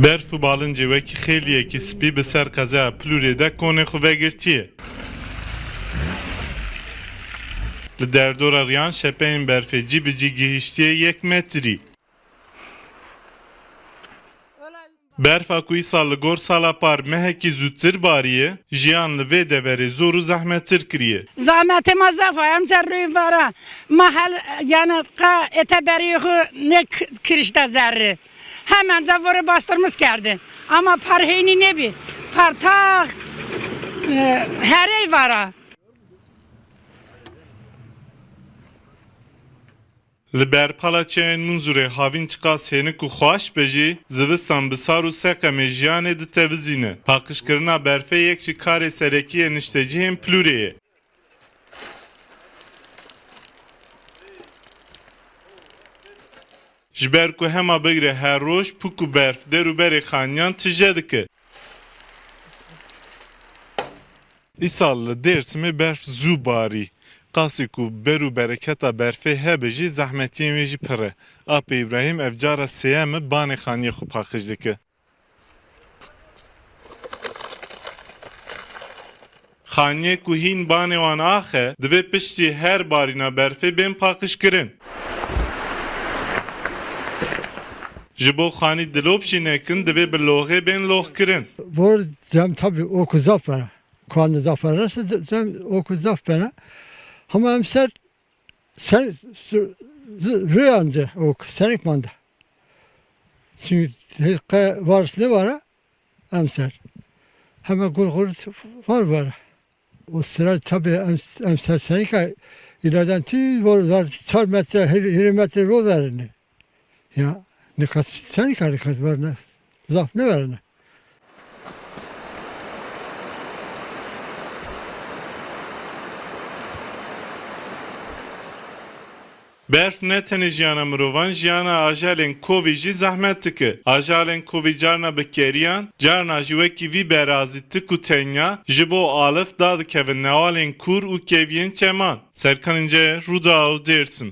برف بالنجه وکی خیلیه که سپی به سر قضا پلوره ده کنه خو وگرتیه. لدردور ریان شپین برفه جی به جی گهشتیه 1 متری. برف اکوی سال گور سالا پار مهکی زودتر باریه جیان لوی دوره زور و زحمتتر کریه. زحمت ما زفایم تر روی وارا محل yani eteberiği ne kirişte zerre. Hemen zavarı bastırmış geldi. Ama parheyni ne bi? Partak her ey vara. لبر پلاچین منظوره هاوین چقاس هنه کو خواش بجی زوستان بسار و سقه مجیانه ده توزینه پاکش کرنا برفه یک چی کار سرکی نشتجی هم پلوره جبر کو هما بگره هر روش پوکو برف درو بری خانیان تجده که ایسال درسمه برف زو باری قاسی کو برو برکتا برفه هبجی زحمتی میجی پره. آپ ابراهیم افجار سیام بان خانی خو پاکش دکه. خانی کو هین بان وان آخه دوی پشتی هر بارینا برفه بین پاکش کرن. جبو خانی دلوب جی نکن دوی بلوغه بین لوغ کرن. Bu cem tabii oku zafere. Kuanı zaferesi cem oku zafere. Ama emser sen rüyanca oku senik manda. Çünkü varış ne var emser. Hemen kur var. O sıra tabii emser senik ileriden tüy var 4 metre 20 metre yol verini. Ya ne kadar senik hareket var ne zaf ne var ne. برف نه تنه جیانا مروان جیانا آجالین کووی جی زحمت تکه. آجالین کووی جارنا بکریان جارنا جوکی وی برازی تکو تنیا جبو آلف داد که و نوالین کور و کیوین چمان. سرکاننجه رودا و درسم.